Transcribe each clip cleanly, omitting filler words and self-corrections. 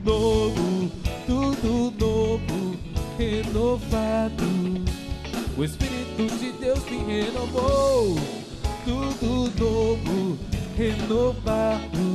novo, tudo novo, renovado. O Espírito de Deus me renovou, tudo novo, renovado.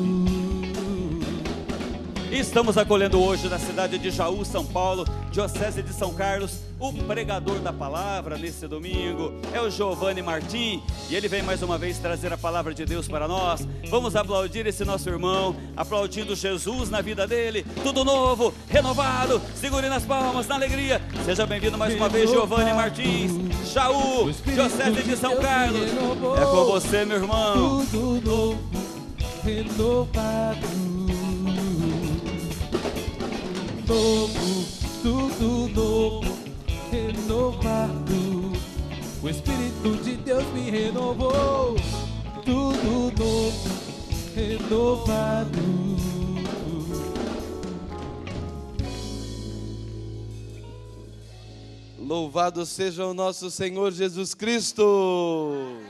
Estamos acolhendo hoje na cidade de Jaú, São Paulo, Diocese de São Carlos, o pregador da palavra nesse domingo é o Giovanni Martim, e ele vem mais uma vez trazer a palavra de Deus para nós. Vamos aplaudir esse nosso irmão, aplaudindo Jesus na vida dele, tudo novo, renovado. Segure nas palmas, na alegria. Seja bem-vindo mais uma vez, Giovanni Martins, Jaú, Diocese de São Carlos. É com você, meu irmão. Tudo novo, renovado. Novo, tudo novo, renovado. O Espírito de Deus me renovou, tudo novo, renovado. Louvado seja o nosso Senhor Jesus Cristo.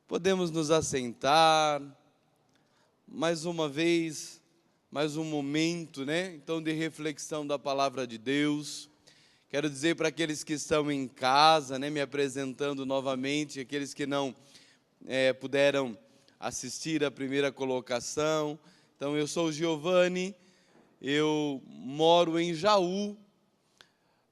Podemos nos assentar mais uma vez. Mais um momento, né? Então, de reflexão da palavra de Deus. Quero dizer para aqueles que estão em casa, né? Me apresentando novamente, aqueles que não puderam assistir à primeira colocação. Então, eu sou o Giovanni, eu moro em Jaú,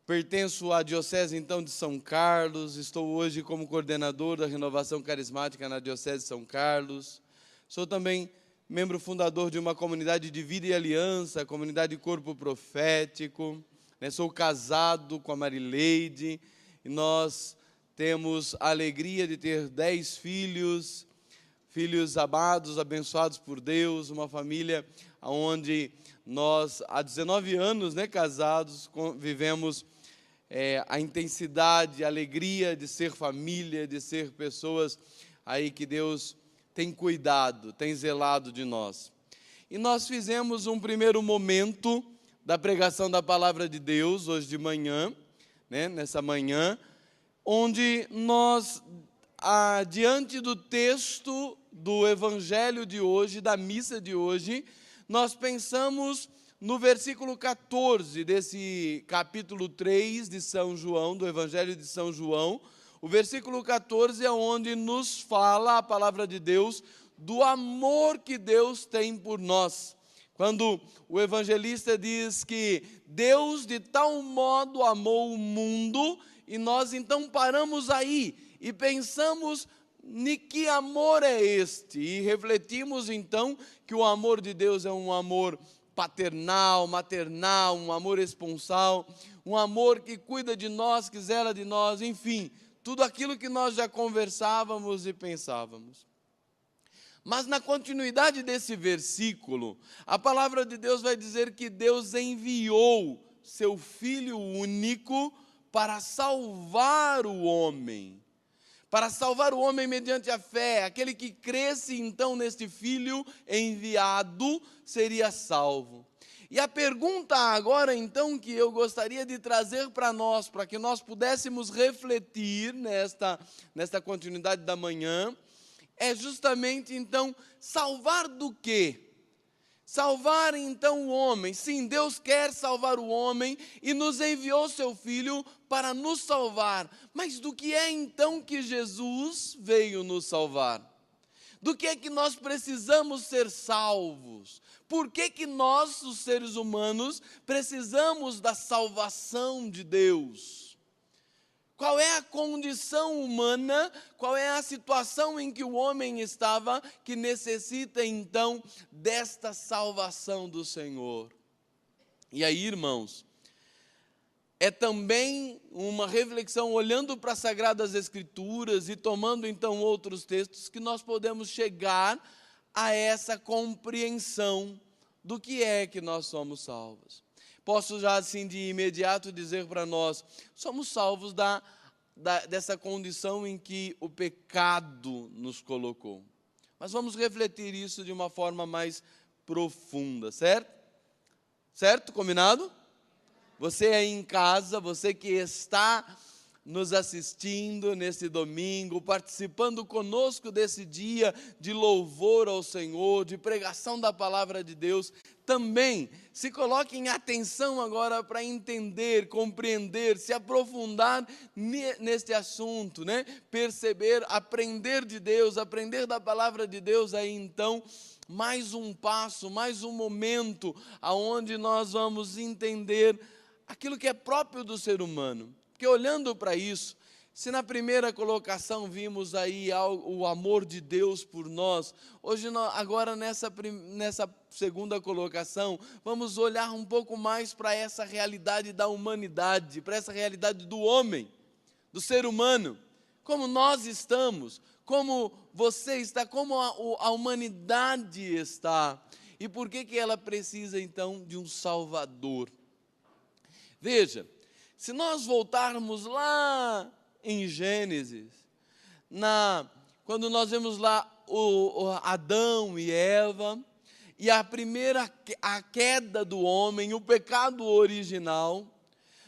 pertenço à Diocese, então, de São Carlos, estou hoje como coordenador da Renovação Carismática na Diocese de São Carlos. Sou também membro fundador de uma comunidade de vida e aliança, a comunidade Corpo Profético, né? Sou casado com a Marileide, e nós temos a alegria de ter 10 filhos, filhos amados, abençoados por Deus, uma família onde nós, há 19 anos, né, casados, vivemos a intensidade, a alegria de ser família, de ser pessoas aí que Deus tem cuidado, tem zelado de nós. E nós fizemos um primeiro momento da pregação da palavra de Deus, hoje de manhã, né, nessa manhã, onde nós, diante do texto do evangelho de hoje, da missa de hoje, nós pensamos no versículo 14 desse capítulo 3 de São João, do evangelho de São João. O versículo 14 é onde nos fala a palavra de Deus do amor que Deus tem por nós. Quando o evangelista diz que Deus de tal modo amou o mundo, e nós então paramos aí e pensamos em que amor é este, e refletimos então que o amor de Deus é um amor paternal, maternal, um amor esponsal, um amor que cuida de nós, que zela de nós, enfim, tudo aquilo que nós já conversávamos e pensávamos. Mas na continuidade desse versículo, a palavra de Deus vai dizer que Deus enviou seu Filho único para salvar o homem. Para salvar o homem mediante a fé. Aquele que cresce então neste Filho enviado seria salvo. E a pergunta agora, então, que eu gostaria de trazer para nós, para que nós pudéssemos refletir nesta continuidade da manhã, é justamente, então, salvar do quê? Salvar, então, o homem. Sim, Deus quer salvar o homem e nos enviou seu Filho para nos salvar. Mas do que é, então, que Jesus veio nos salvar? Do que é que nós precisamos ser salvos? Por que nós, os seres humanos, precisamos da salvação de Deus? Qual é a condição humana, qual é a situação em que o homem estava que necessita então desta salvação do Senhor? E aí, irmãos, é também uma reflexão olhando para as Sagradas Escrituras e tomando então outros textos que nós podemos chegar a essa compreensão do que é que nós somos salvos. Posso já assim de imediato dizer para nós, somos salvos dessa condição em que o pecado nos colocou. Mas vamos refletir isso de uma forma mais profunda, certo? Certo? Combinado? Você aí em casa, você que está nos assistindo nesse domingo, participando conosco desse dia de louvor ao Senhor, de pregação da palavra de Deus, também se coloque em atenção agora para entender, compreender, se aprofundar neste assunto, né? Perceber, aprender de Deus, aprender da palavra de Deus, aí então, mais um passo, mais um momento, aonde nós vamos entender aquilo que é próprio do ser humano. Porque olhando para isso, se na primeira colocação vimos aí o amor de Deus por nós, hoje agora nessa segunda colocação, vamos olhar um pouco mais para essa realidade da humanidade, para essa realidade do homem, do ser humano, como nós estamos, como você está, como a humanidade está, e por que ela precisa então de um Salvador. Veja, se nós voltarmos lá em Gênesis, quando nós vemos lá o Adão e Eva, e a queda do homem, o pecado original,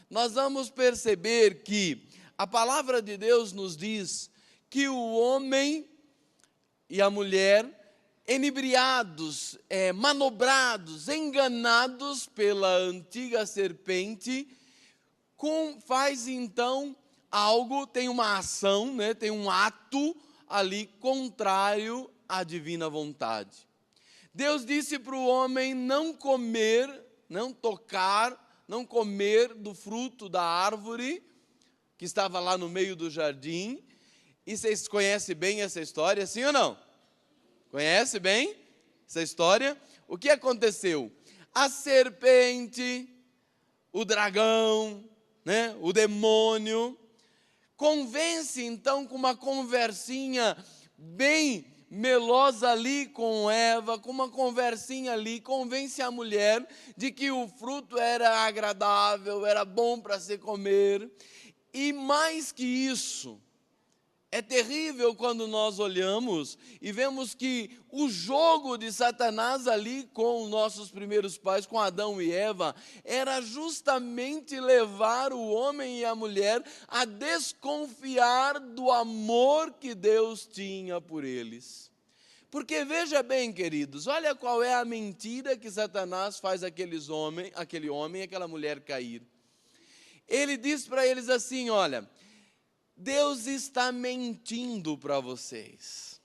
nós vamos perceber que a palavra de Deus nos diz que o homem e a mulher, enebriados, manobrados, enganados pela antiga serpente, faz então algo, tem uma ação, né, tem um ato ali contrário à divina vontade. Deus disse para o homem não comer, não tocar, não comer do fruto da árvore que estava lá no meio do jardim. E vocês conhecem bem essa história, sim ou não? Conhece bem essa história? O que aconteceu? A serpente, o dragão, né, o demônio, convence então com uma conversinha bem melosa ali com Eva, com uma conversinha ali, convence a mulher de que o fruto era agradável, era bom para se comer. E mais que isso, é terrível quando nós olhamos e vemos que o jogo de Satanás ali com nossos primeiros pais, com Adão e Eva, era justamente levar o homem e a mulher a desconfiar do amor que Deus tinha por eles. Porque veja bem, queridos, olha qual é a mentira que Satanás faz aquele homem e aquela mulher cair. Ele diz para eles assim, olha, Deus está mentindo para vocês.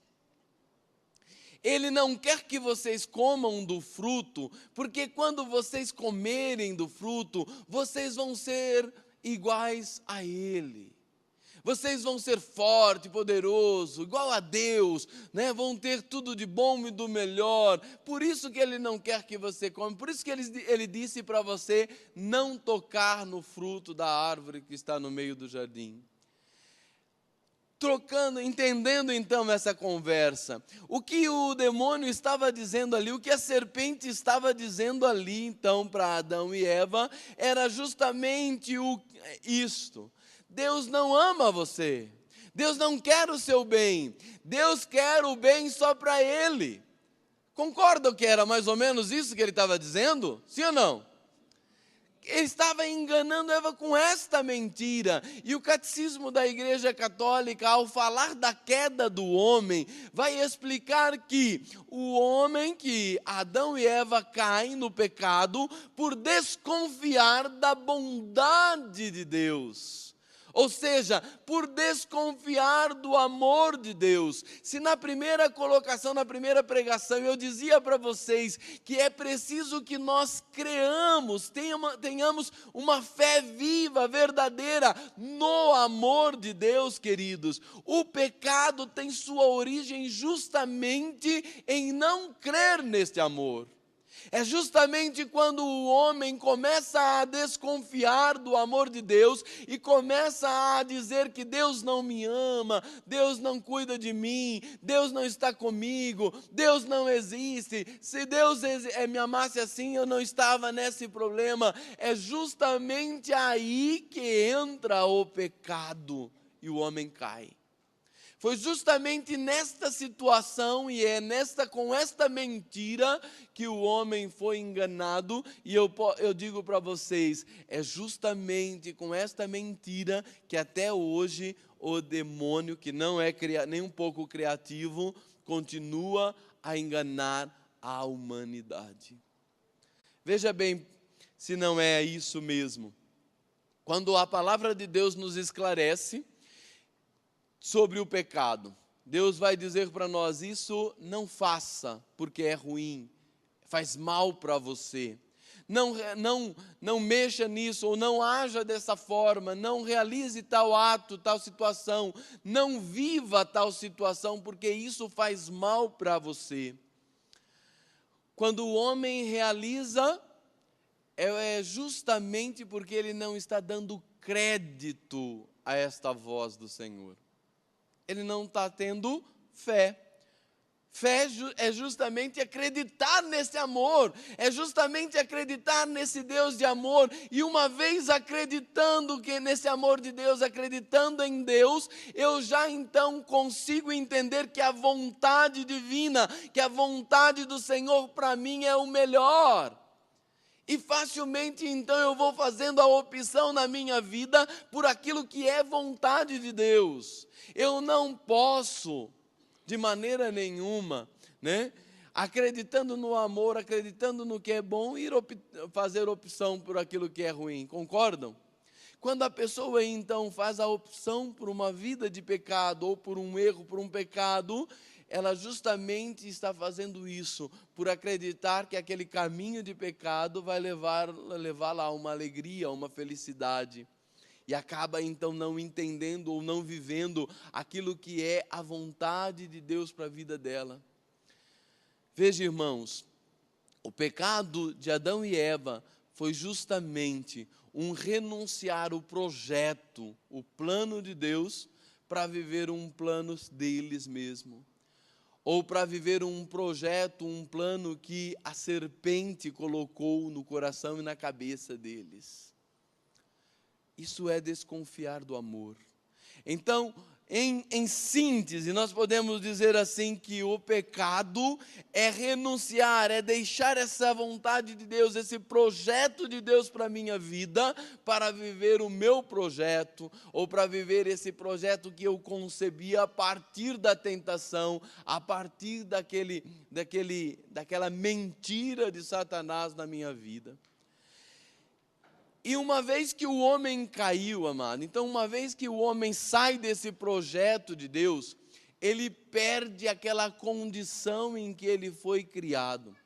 Ele não quer que vocês comam do fruto, porque quando vocês comerem do fruto, vocês vão ser iguais a Ele. Vocês vão ser forte, poderoso, igual a Deus, né? Vão ter tudo de bom e do melhor. Por isso que Ele não quer que você come. Por isso que Ele disse para você não tocar no fruto da árvore que está no meio do jardim. Entendendo então essa conversa, o que o demônio estava dizendo ali, o que a serpente estava dizendo ali então para Adão e Eva, era justamente isto: Deus não ama você, Deus não quer o seu bem, Deus quer o bem só para Ele. Concordam que era mais ou menos isso que ele estava dizendo? Sim ou não? Ele estava enganando Eva com esta mentira. E o catecismo da Igreja Católica, ao falar da queda do homem, vai explicar que o homem, que Adão e Eva caem no pecado por desconfiar da bondade de Deus. Ou seja, por desconfiar do amor de Deus. Se na primeira colocação, na primeira pregação, eu dizia para vocês que é preciso que nós tenhamos uma fé viva, verdadeira, no amor de Deus, queridos. O pecado tem sua origem justamente em não crer neste amor. É justamente quando o homem começa a desconfiar do amor de Deus e começa a dizer que Deus não me ama, Deus não cuida de mim, Deus não está comigo, Deus não existe. Se Deus me amasse assim, eu não estava nesse problema. É justamente aí que entra o pecado e o homem cai. Foi justamente nesta situação e com esta mentira que o homem foi enganado. E eu digo para vocês, é justamente com esta mentira que até hoje o demônio, que não é nem um pouco criativo, continua a enganar a humanidade. Veja bem se não é isso mesmo. Quando a palavra de Deus nos esclarece sobre o pecado, Deus vai dizer para nós: isso não faça, porque é ruim, faz mal para você. Não mexa nisso, ou não haja dessa forma, não realize tal ato, tal situação, não viva tal situação, porque isso faz mal para você. Quando o homem realiza, é justamente porque ele não está dando crédito a esta voz do Senhor. Ele não está tendo fé. Fé é justamente acreditar nesse amor, é justamente acreditar nesse Deus de amor. E uma vez acreditando nesse amor de Deus, acreditando em Deus, eu já então consigo entender que a vontade divina, que a vontade do Senhor para mim é o melhor. E facilmente então eu vou fazendo a opção na minha vida por aquilo que é vontade de Deus. Eu não posso, de maneira nenhuma, acreditando no amor, acreditando no que é bom, ir fazer opção por aquilo que é ruim. Concordam? Quando a pessoa então faz a opção por uma vida de pecado, ou por um erro, por um pecado, ela justamente está fazendo isso por acreditar que aquele caminho de pecado vai levá-la a uma alegria, a uma felicidade. E acaba então não entendendo ou não vivendo aquilo que é a vontade de Deus para a vida dela. Veja, irmãos, o pecado de Adão e Eva foi justamente um renunciar o projeto, o plano de Deus, para viver um plano deles mesmos. Ou para viver um projeto, um plano que a serpente colocou no coração e na cabeça deles. Isso é desconfiar do amor. Então, em síntese, nós podemos dizer assim que o pecado é renunciar, é deixar essa vontade de Deus, esse projeto de Deus para a minha vida, para viver o meu projeto, ou para viver esse projeto que eu concebi a partir da tentação, a partir daquela mentira de Satanás na minha vida. E uma vez que o homem caiu, amado, então uma vez que o homem sai desse projeto de Deus, ele perde aquela condição em que ele foi criado.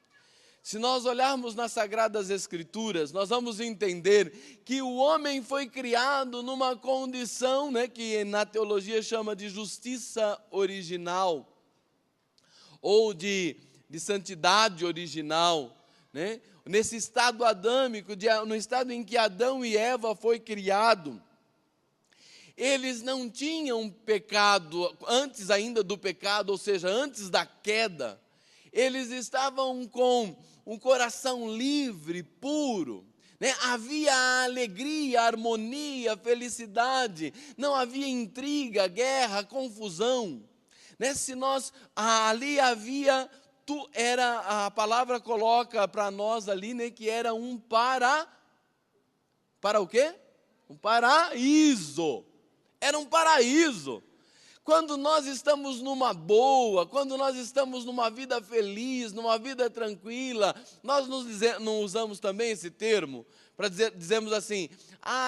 Se nós olharmos nas Sagradas Escrituras, nós vamos entender que o homem foi criado numa condição, que na teologia chama de justiça original, ou de santidade original, nesse estado adâmico, no estado em que Adão e Eva foi criado. Eles não tinham pecado, antes ainda do pecado, ou seja, antes da queda. Eles estavam com um coração livre, puro. Havia a alegria, a harmonia, a felicidade. Não havia intriga, guerra, confusão. Ali havia... a palavra coloca para nós ali, que era para o quê? Um paraíso. Era um paraíso. Quando nós estamos numa boa, quando nós estamos numa vida feliz, numa vida tranquila, nós não usamos também esse termo para dizemos assim: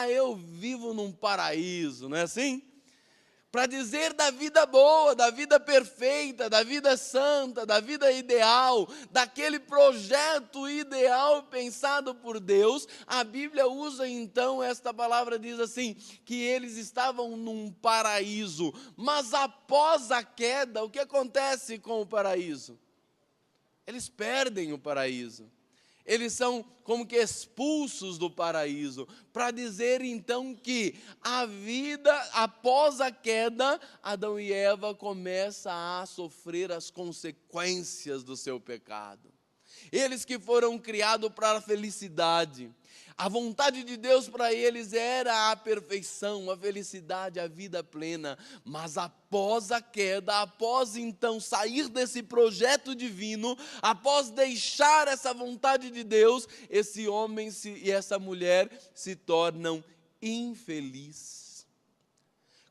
eu vivo num paraíso, não é assim? Para dizer da vida boa, da vida perfeita, da vida santa, da vida ideal, daquele projeto ideal pensado por Deus, a Bíblia usa então esta palavra, diz assim, que eles estavam num paraíso. Mas após a queda, o que acontece com o paraíso? Eles perdem o paraíso. Eles são como que expulsos do paraíso, para dizer então que a vida após a queda, Adão e Eva começam a sofrer as consequências do seu pecado. Eles que foram criados para a felicidade, A vontade de Deus para eles era a perfeição, a felicidade, a vida plena. Mas após a queda, após então sair desse projeto divino, após deixar essa vontade de Deus, esse homem e essa mulher se tornam infelizes.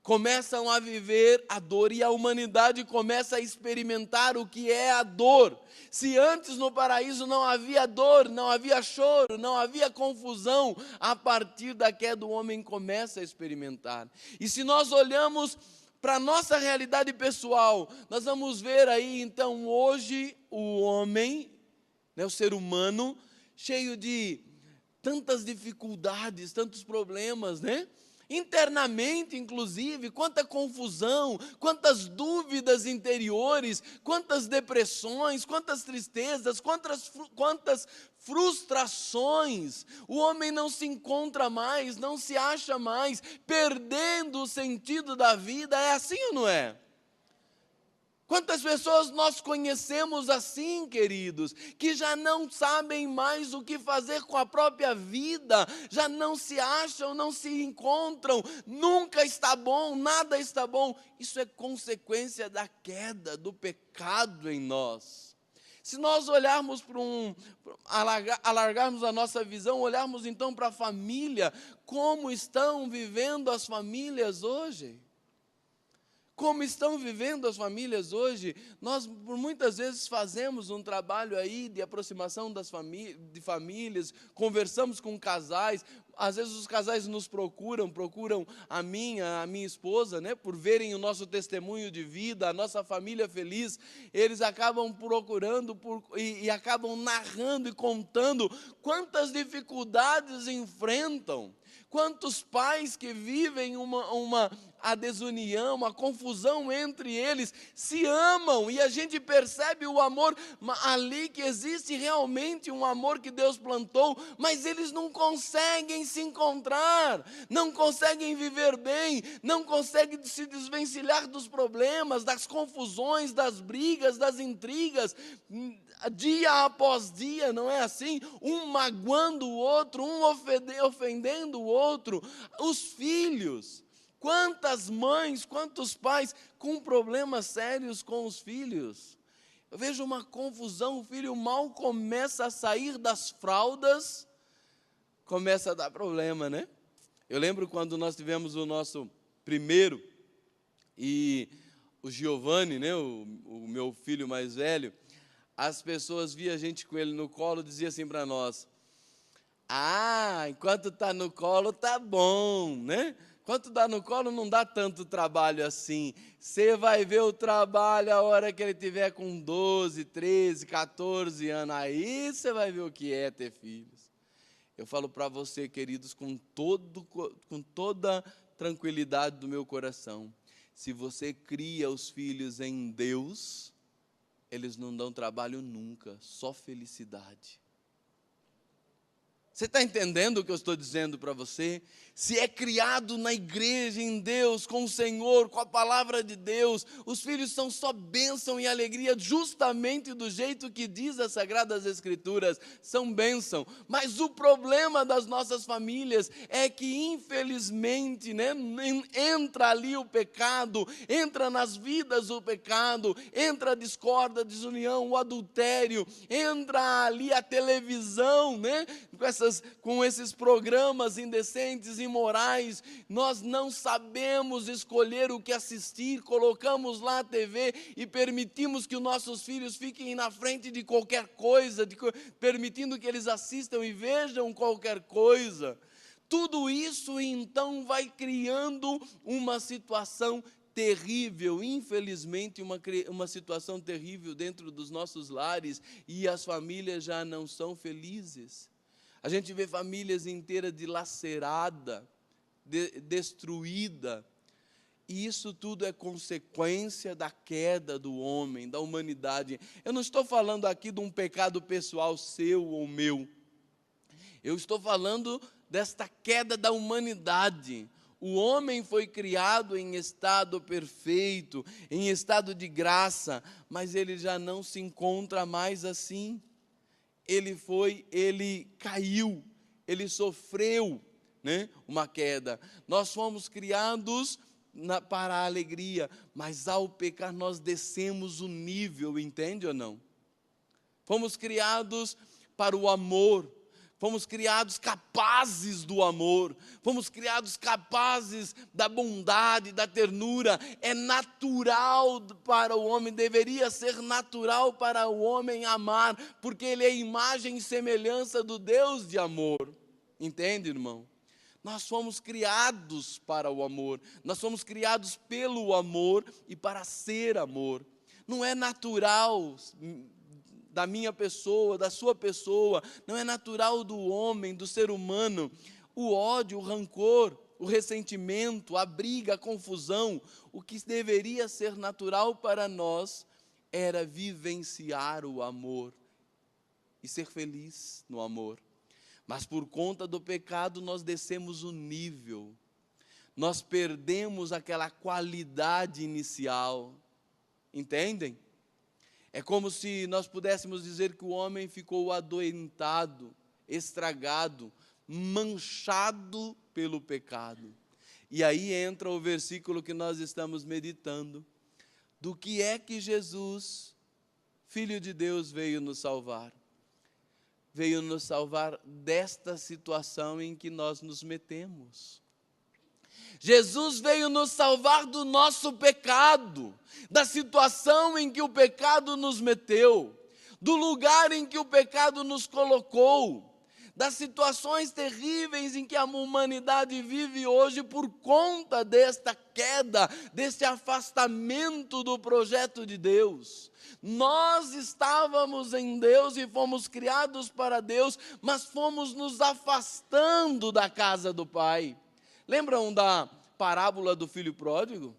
Começam a viver a dor e a humanidade começa a experimentar o que é a dor. Se antes no paraíso não havia dor, não havia choro, não havia confusão, a partir da queda o homem começa a experimentar. E se nós olhamos para a nossa realidade pessoal, nós vamos ver aí então hoje o homem, o ser humano, cheio de tantas dificuldades, tantos problemas, né? Internamente, inclusive, quanta confusão, quantas dúvidas interiores, quantas depressões, quantas tristezas, quantas frustrações. O homem não se encontra mais, não se acha mais, perdendo o sentido da vida. É assim ou não é? Quantas pessoas nós conhecemos assim, queridos, que já não sabem mais o que fazer com a própria vida, já não se acham, não se encontram, nunca está bom, nada está bom. Isso é consequência da queda, do pecado em nós. Se nós olharmos alargarmos a nossa visão, olharmos então para a família, como estão vivendo as famílias hoje? Como estão vivendo as famílias hoje? Nós, por muitas vezes, fazemos um trabalho aí de aproximação de famílias, conversamos com casais. Às vezes os casais nos procuram a minha esposa, né? Por verem o nosso testemunho de vida, a nossa família feliz. Eles acabam procurando e acabam narrando e contando quantas dificuldades enfrentam. Quantos pais que vivem a desunião, uma confusão entre eles, se amam e a gente percebe o amor ali, que existe realmente um amor que Deus plantou, mas eles não conseguem se encontrar, não conseguem viver bem, não conseguem se desvencilhar dos problemas, das confusões, das brigas, das intrigas, dia após dia, não é assim? Um magoando o outro, um ofendendo o outro, os filhos. Quantas mães, quantos pais com problemas sérios com os filhos. Eu vejo uma confusão, o filho mal começa a sair das fraldas, começa a dar problema, né? Eu lembro quando nós tivemos o nosso primeiro, e o Giovanni, né, o meu filho mais velho, as pessoas viam a gente com ele no colo e diziam assim para nós: enquanto está no colo tá bom, né? Enquanto está no colo não dá tanto trabalho assim. Você vai ver o trabalho a hora que ele tiver com 12, 13, 14 anos. Aí você vai ver o que é ter filhos. Eu falo para você, queridos, com toda tranquilidade do meu coração. Se você cria os filhos em Deus, eles não dão trabalho nunca, só felicidade. Você está entendendo o que eu estou dizendo para você? Se é criado na igreja, em Deus, com o Senhor, com a palavra de Deus, os filhos são só bênção e alegria, justamente do jeito que diz as Sagradas Escrituras, são bênção. Mas o problema das nossas famílias é que, infelizmente, né, entra ali o pecado, entra nas vidas o pecado, entra a discórdia, a desunião, o adultério, entra ali a televisão, né, com esses programas indecentes, imorais. Nós não sabemos escolher o que assistir, colocamos lá a TV e permitimos que os nossos filhos fiquem na frente de qualquer coisa, permitindo que eles assistam e vejam qualquer coisa. Tudo isso então vai criando uma situação terrível, infelizmente uma situação terrível dentro dos nossos lares, e as famílias já não são felizes. A gente vê famílias inteiras dilaceradas, destruídas. E isso tudo é consequência da queda do homem, da humanidade. Eu não estou falando aqui de um pecado pessoal seu ou meu. Eu estou falando desta queda da humanidade. O homem foi criado em estado perfeito, em estado de graça, mas ele já não se encontra mais assim. Ele caiu, ele sofreu, né, uma queda. Nós fomos criados para a alegria, mas ao pecar nós descemos o nível, entende ou não? Fomos criados para o amor, fomos criados capazes do amor, fomos criados capazes da bondade, da ternura. É natural para o homem, deveria ser natural para o homem amar, porque ele é imagem e semelhança do Deus de amor. Entende, irmão? Nós fomos criados para o amor, nós fomos criados pelo amor e para ser amor. Não é natural da minha pessoa, da sua pessoa, não é natural do homem, do ser humano, o ódio, o rancor, o ressentimento, a briga, a confusão. O que deveria ser natural para nós era vivenciar o amor e ser feliz no amor. Mas por conta do pecado nós descemos o nível, nós perdemos aquela qualidade inicial, entendem? É como se nós pudéssemos dizer que o homem ficou adoentado, estragado, manchado pelo pecado. E aí entra o versículo que nós estamos meditando, do que é que Jesus, Filho de Deus, veio nos salvar. Veio nos salvar desta situação em que nós nos metemos. Jesus veio nos salvar do nosso pecado, da situação em que o pecado nos meteu, do lugar em que o pecado nos colocou, das situações terríveis em que a humanidade vive hoje por conta desta queda, deste afastamento do projeto de Deus. Nós estávamos em Deus e fomos criados para Deus, mas fomos nos afastando da casa do Pai. Lembram da parábola do filho pródigo?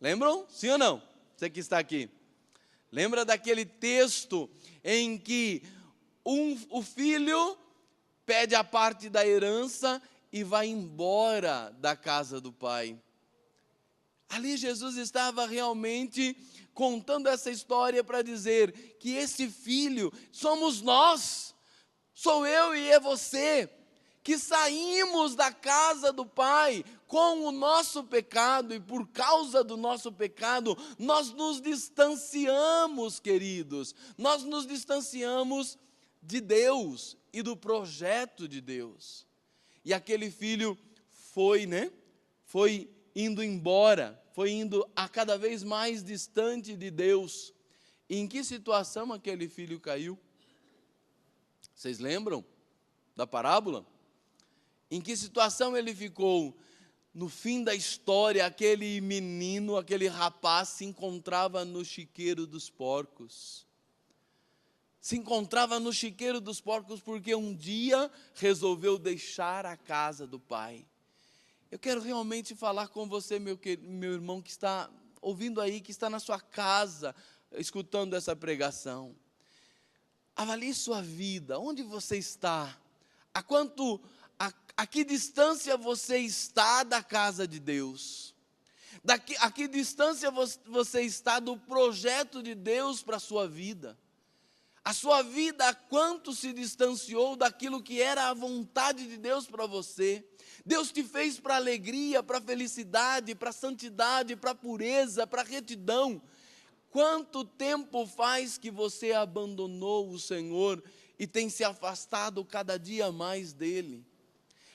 Lembram? Sim ou não? Você que está aqui. Lembra daquele texto em que o filho pede a parte da herança e vai embora da casa do pai? Ali Jesus estava realmente contando essa história para dizer que esse filho somos nós, sou eu e é você, que saímos da casa do Pai com o nosso pecado, e por causa do nosso pecado, nós nos distanciamos, queridos, nós nos distanciamos de Deus e do projeto de Deus. E aquele filho foi indo embora, foi indo a cada vez mais distante de Deus. E em que situação aquele filho caiu? Vocês lembram da parábola? Em que situação ele ficou? No fim da história, aquele menino, aquele rapaz se encontrava no chiqueiro dos porcos. Se encontrava no chiqueiro dos porcos porque um dia resolveu deixar a casa do pai. Eu quero realmente falar com você, meu irmão, que está ouvindo aí, que está na sua casa, escutando essa pregação. Avalie sua vida, onde você está? A que distância você está da casa de Deus? A que distância você está do projeto de Deus para a sua vida? A sua vida, a quanto se distanciou daquilo que era a vontade de Deus para você? Deus te fez para alegria, para felicidade, para santidade, para pureza, para retidão. Quanto tempo faz que você abandonou o Senhor e tem se afastado cada dia mais dele?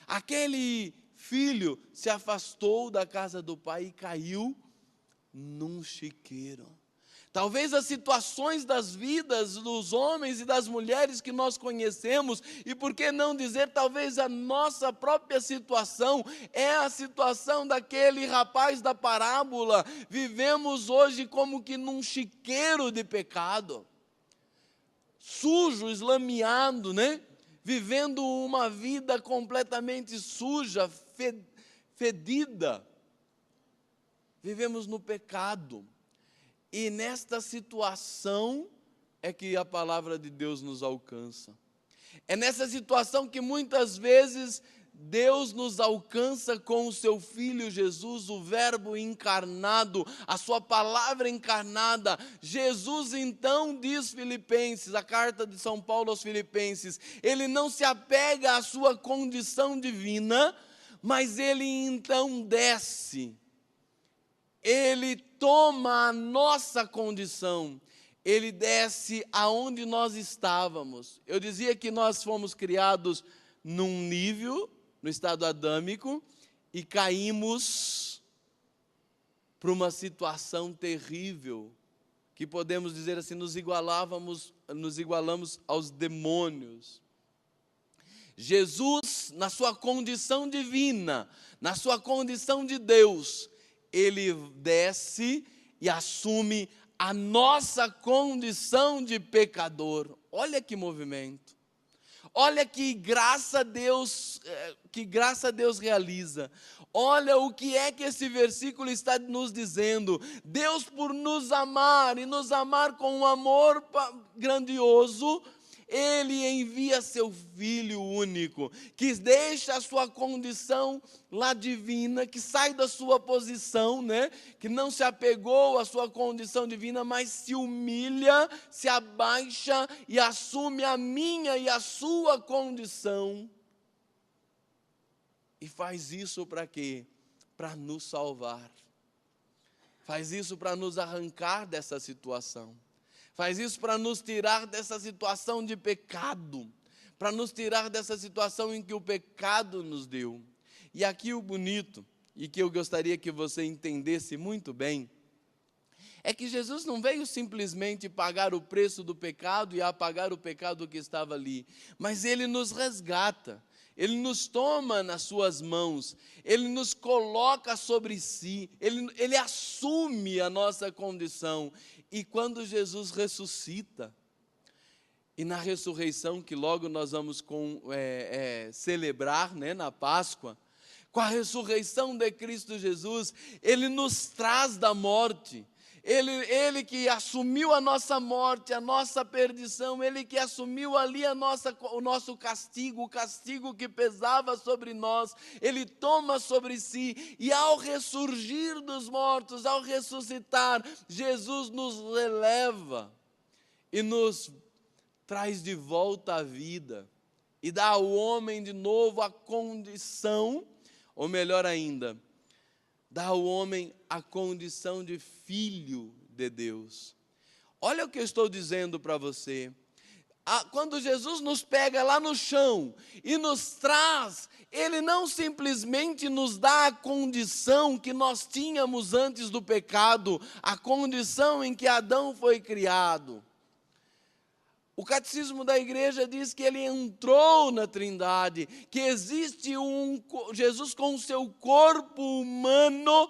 Aquele filho se afastou da casa do pai e caiu num chiqueiro. Talvez as situações das vidas dos homens e das mulheres que nós conhecemos, e por que não dizer, talvez a nossa própria situação, é a situação daquele rapaz da parábola. Vivemos hoje como que num chiqueiro de pecado, sujo, eslameado, vivendo uma vida completamente suja, fedida. Vivemos no pecado. E nesta situação é que a palavra de Deus nos alcança. É nessa situação que muitas vezes Deus nos alcança com o seu Filho Jesus, o Verbo encarnado, a sua palavra encarnada. Jesus então, diz Filipenses, a carta de São Paulo aos Filipenses, ele não se apega à sua condição divina, mas ele então desce. Ele toma a nossa condição, ele desce aonde nós estávamos. Eu dizia que nós fomos criados num nível, no estado adâmico, e caímos para uma situação terrível, que podemos dizer assim, nos igualamos aos demônios. Jesus, na sua condição divina, na sua condição de Deus, ele desce e assume a nossa condição de pecador. Olha que movimento. Olha que graça Deus realiza. Olha o que é que esse versículo está nos dizendo. Deus, por nos amar e nos amar com um amor grandioso, ele envia seu Filho único, que deixa a sua condição lá divina, que sai da sua posição, né? Que não se apegou à sua condição divina, mas se humilha, se abaixa e assume a minha e a sua condição. E faz isso para quê? Para nos salvar. Faz isso para nos arrancar dessa situação. Faz isso para nos tirar dessa situação de pecado, para nos tirar dessa situação em que o pecado nos deu. E aqui o bonito, e que eu gostaria que você entendesse muito bem, é que Jesus não veio simplesmente pagar o preço do pecado e apagar o pecado que estava ali, mas ele nos resgata. Ele nos toma nas suas mãos, ele nos coloca sobre si, ele assume a nossa condição. E quando Jesus ressuscita, e na ressurreição que logo nós vamos celebrar, né, na Páscoa, com a ressurreição de Cristo Jesus, ele nos traz da morte. Ele que assumiu a nossa morte, a nossa perdição, ele que assumiu ali o nosso castigo, o castigo que pesava sobre nós, ele toma sobre si, e ao ressurgir dos mortos, ao ressuscitar, Jesus nos eleva e nos traz de volta à vida, e dá ao homem de novo a condição, ou melhor ainda, dá ao homem a condição de filho de Deus. Olha o que eu estou dizendo para você. Quando Jesus nos pega lá no chão e nos traz, ele não simplesmente nos dá a condição que nós tínhamos antes do pecado, a condição em que Adão foi criado. O catecismo da igreja diz que ele entrou na Trindade, que existe Jesus com o seu corpo humano,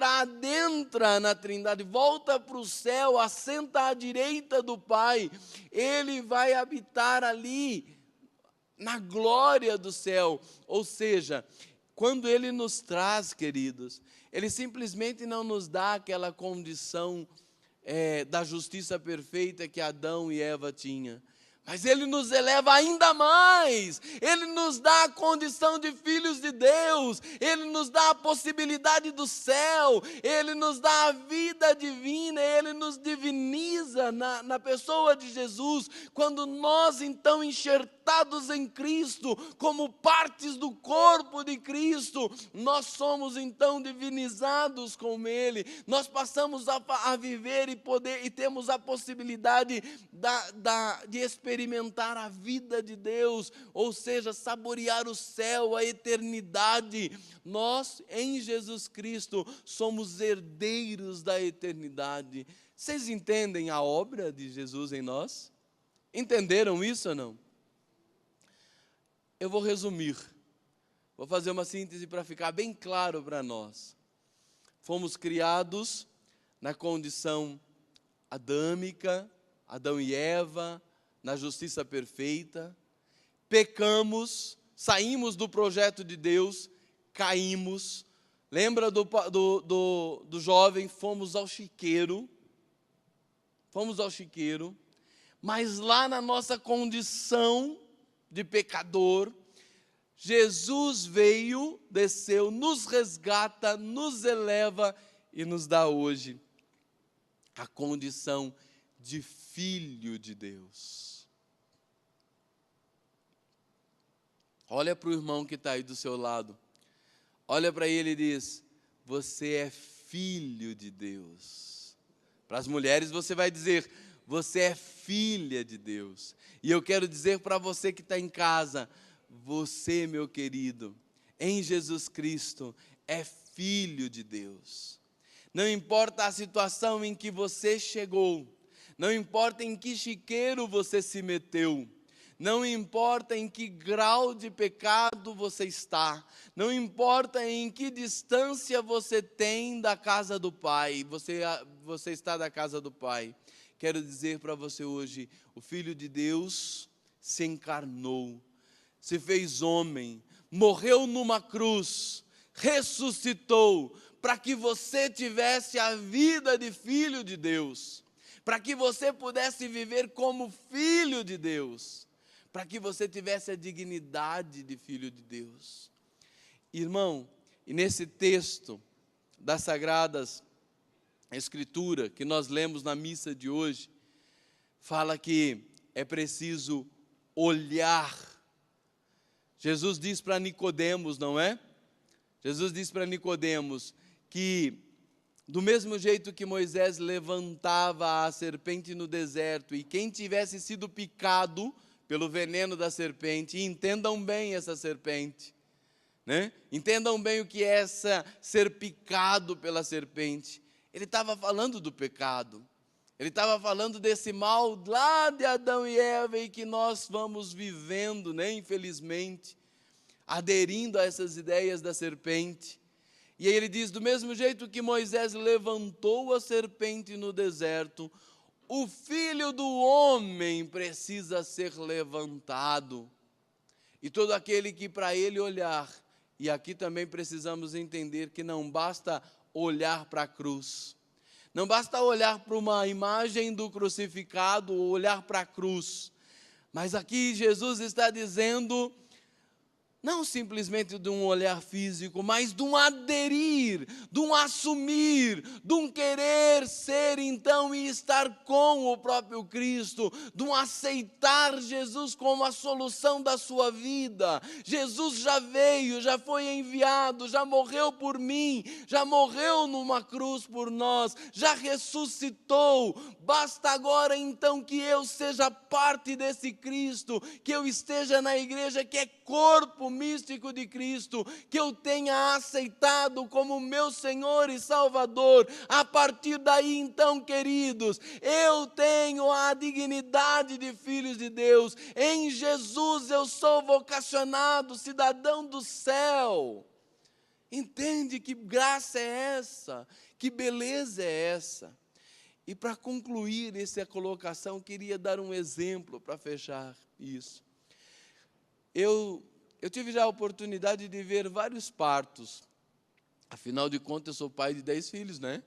adentra na Trindade, volta para o céu, assenta à direita do Pai. Ele vai habitar ali, na glória do céu. Ou seja, quando ele nos traz, queridos, ele simplesmente não nos dá aquela condição da justiça perfeita que Adão e Eva tinham, mas ele nos eleva ainda mais, ele nos dá a condição de filhos de Deus, ele nos dá a possibilidade do céu, ele nos dá a vida divina, ele nos diviniza na pessoa de Jesus. Quando nós então enxertados em Cristo, como partes do corpo de Cristo, nós somos então divinizados com Ele, nós passamos a viver e temos a possibilidade de experimentar a vida de Deus, ou seja, saborear o céu, a eternidade. Nós, em Jesus Cristo, somos herdeiros da eternidade. Vocês entendem a obra de Jesus em nós? Entenderam isso ou não? Eu vou resumir, vou fazer uma síntese para ficar bem claro para nós. Fomos criados na condição adâmica, Adão e Eva, na justiça perfeita, pecamos, saímos do projeto de Deus, caímos. Lembra do jovem? Fomos ao chiqueiro, mas lá na nossa condição de pecador, Jesus veio, desceu, nos resgata, nos eleva e nos dá hoje a condição de filho de Deus. Olha para o irmão que está aí do seu lado. Olha para ele e diz: você é filho de Deus. Para as mulheres você vai dizer: você é filha de Deus. E eu quero dizer para você que está em casa: você, meu querido, em Jesus Cristo, é filho de Deus. Não importa a situação em que você chegou, não importa em que chiqueiro você se meteu, não importa em que grau de pecado você está, não importa em que distância você tem da casa do Pai, você está da casa do Pai. Quero dizer para você hoje: o Filho de Deus se encarnou, se fez homem, morreu numa cruz, ressuscitou, para que você tivesse a vida de filho de Deus, para que você pudesse viver como filho de Deus, para que você tivesse a dignidade de filho de Deus. Irmão, e nesse texto das Sagradas Escrituras que nós lemos na missa de hoje, fala que é preciso olhar. Jesus diz para Nicodemos, não é? Jesus diz para Nicodemos que do mesmo jeito que Moisés levantava a serpente no deserto, e quem tivesse sido picado pelo veneno da serpente, e entendam bem essa serpente, né? Entendam bem o que é ser picado pela serpente. Ele estava falando do pecado, ele estava falando desse mal lá de Adão e Eva, e que nós vamos vivendo, né, infelizmente, aderindo a essas ideias da serpente. E aí ele diz: do mesmo jeito que Moisés levantou a serpente no deserto, o Filho do Homem precisa ser levantado. E todo aquele que para ele olhar, e aqui também precisamos entender que não basta olhar para a cruz, não basta olhar para uma imagem do crucificado, ou olhar para a cruz, mas aqui Jesus está dizendo, não simplesmente de um olhar físico, mas de um aderir, de um assumir, de um querer ser então e estar com o próprio Cristo, de um aceitar Jesus como a solução da sua vida. Jesus já veio, já foi enviado, já morreu por mim, já morreu numa cruz por nós, já ressuscitou. Basta agora então que eu seja parte desse Cristo, que eu esteja na igreja que é corpo místico de Cristo, que eu tenha aceitado como meu Senhor e Salvador. A partir daí então, queridos, eu tenho a dignidade de filhos de Deus. Em Jesus eu sou vocacionado cidadão do céu. Entende que graça é essa? Que beleza é essa? E para concluir essa colocação, queria dar um exemplo para fechar isso. Eu tive já a oportunidade de ver vários partos. Afinal de contas, eu sou pai de 10 filhos, né?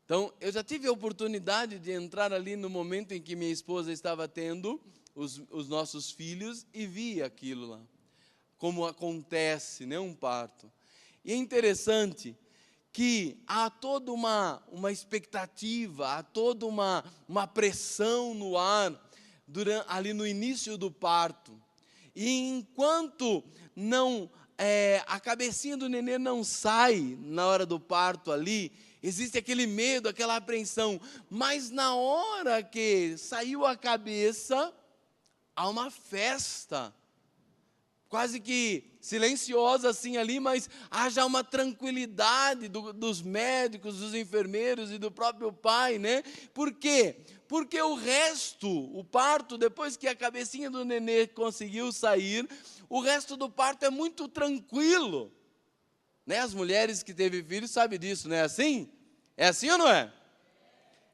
Então, eu já tive a oportunidade de entrar ali no momento em que minha esposa estava tendo os nossos filhos e vi aquilo lá. Como acontece, né, um parto. E é interessante que há toda uma expectativa, há toda uma pressão no ar ali no início do parto. E enquanto a cabecinha do nenê não sai na hora do parto ali, existe aquele medo, aquela apreensão. Mas na hora que saiu a cabeça, há uma festa, quase que silenciosa assim ali, mas haja uma tranquilidade dos médicos, dos enfermeiros e do próprio pai, né? Por quê? Porque o resto, o parto, depois que a cabecinha do nenê conseguiu sair, o resto do parto é muito tranquilo, né? As mulheres que teve filhos sabem disso, não é assim? É assim ou não é?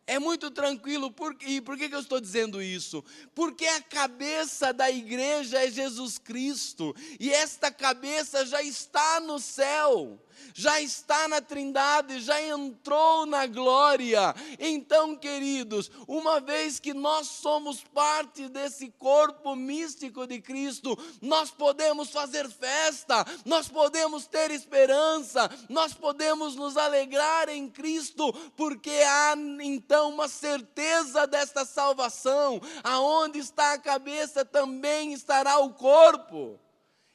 É muito tranquilo. E por que eu estou dizendo isso? Porque a cabeça da igreja é Jesus Cristo. E esta cabeça já está no céu. Já está na Trindade, já entrou na glória. Então, queridos, uma vez que nós somos parte desse corpo místico de Cristo, nós podemos fazer festa, nós podemos ter esperança, nós podemos nos alegrar em Cristo, porque há então uma certeza desta salvação. Aonde está a cabeça, também estará o corpo.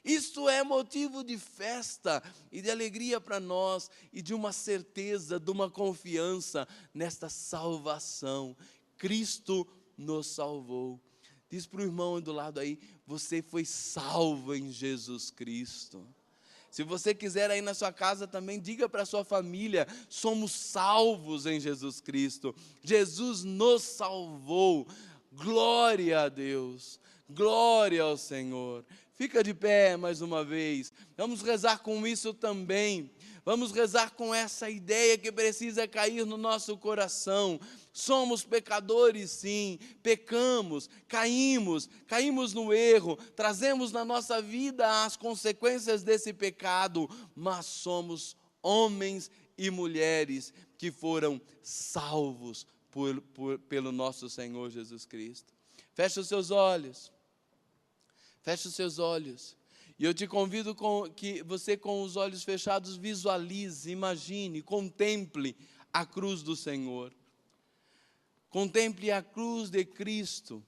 Isso é motivo de festa e de alegria para nós e de uma certeza, de uma confiança nesta salvação. Cristo nos salvou. Diz para o irmão do lado aí, você foi salvo em Jesus Cristo. Se você quiser aí na sua casa também, diga para a sua família, somos salvos em Jesus Cristo. Jesus nos salvou. Glória a Deus, glória ao Senhor. Fica de pé mais uma vez, vamos rezar com isso também, vamos rezar com essa ideia que precisa cair no nosso coração. Somos pecadores sim, pecamos, caímos no erro, trazemos na nossa vida as consequências desse pecado, mas somos homens e mulheres que foram salvos pelo nosso Senhor Jesus Cristo. Feche os seus olhos. Feche os seus olhos, e eu te convido que você com os olhos fechados visualize, imagine, contemple a cruz do Senhor. Contemple a cruz de Cristo,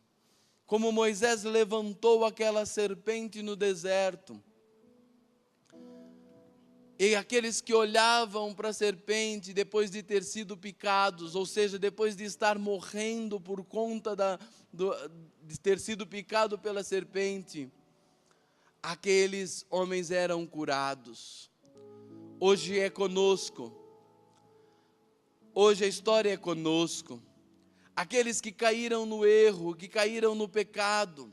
como Moisés levantou aquela serpente no deserto. E aqueles que olhavam para a serpente depois de ter sido picados, ou seja, depois de estar morrendo por conta de ter sido picado pela serpente, aqueles homens eram curados. Hoje é conosco, hoje a história é conosco. Aqueles que caíram no erro, que caíram no pecado,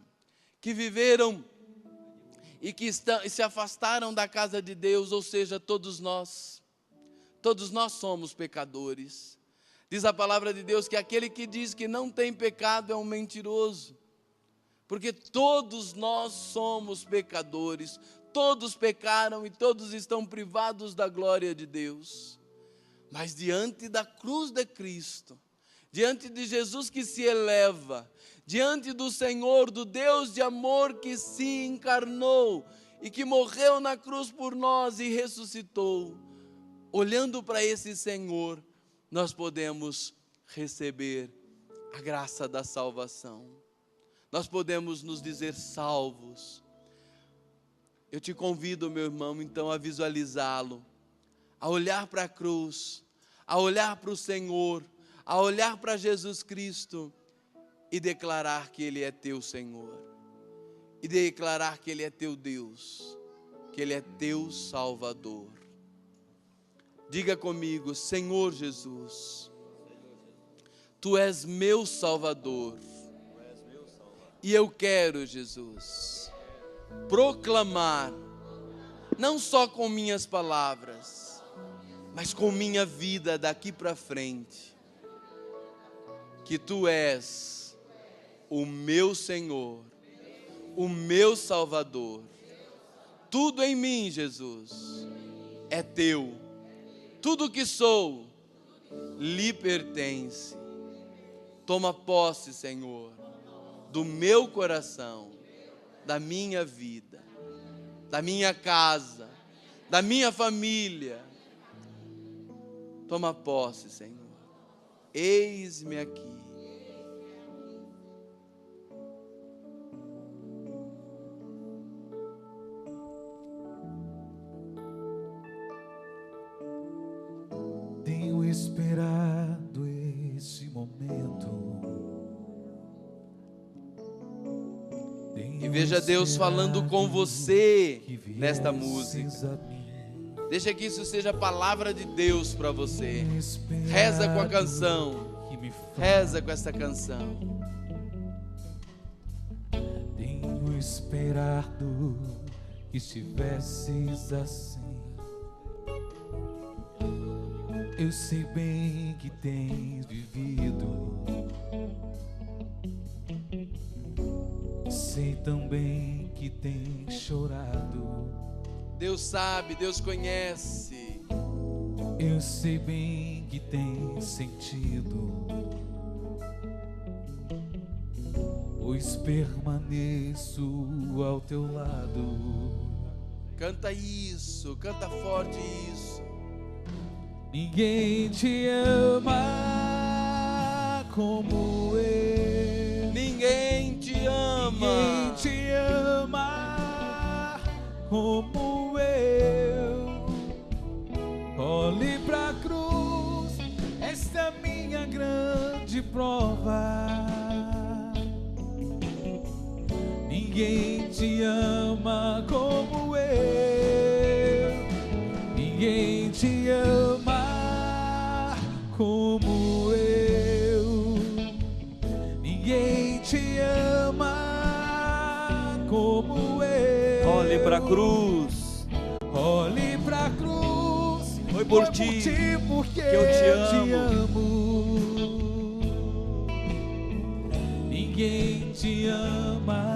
que viveram e que se afastaram da casa de Deus, ou seja, todos nós somos pecadores. Diz a palavra de Deus que aquele que diz que não tem pecado é um mentiroso, porque todos nós somos pecadores, todos pecaram e todos estão privados da glória de Deus. Mas diante da cruz de Cristo, diante de Jesus que se eleva, diante do Senhor, do Deus de amor que se encarnou e que morreu na cruz por nós e ressuscitou, olhando para esse Senhor, nós podemos receber a graça da salvação. Nós podemos nos dizer salvos. Eu te convido, meu irmão, então a visualizá-lo, a olhar para a cruz, a olhar para o Senhor, a olhar para Jesus Cristo e declarar que Ele é teu Senhor, e declarar que Ele é teu Deus, que Ele é teu Salvador. Diga comigo, Senhor Jesus, Tu és meu Salvador, e eu quero, Jesus, proclamar, não só com minhas palavras, mas com minha vida daqui para frente, que Tu és o meu Senhor, o meu Salvador. Tudo em mim, Jesus, é Teu. Tudo que sou, lhe pertence. Toma posse, Senhor, do meu coração, da minha vida, da minha casa, da minha família. Toma posse, Senhor. Eis-me aqui. Tenho esperado esse momento. E veja Deus falando com você nesta música. Deixa que isso seja a palavra de Deus para você. Reza com a canção. Reza com essa canção. Tenho esperado que estivesses assim. Eu sei bem que tens vivido, sei também que tens chorado. Deus sabe, Deus conhece. Eu sei bem que tens sentido, pois permaneço ao teu lado. Canta isso, canta forte isso. Ninguém te ama como eu. Ninguém te ama. Ninguém te ama como eu. Olhe pra cruz, esta é minha grande prova. Ninguém te ama como eu. Ninguém te ama como eu. Ninguém te ama como eu. Olhe para a cruz. Olhe pra cruz. Foi por ti porque que eu te amo. Ninguém te ama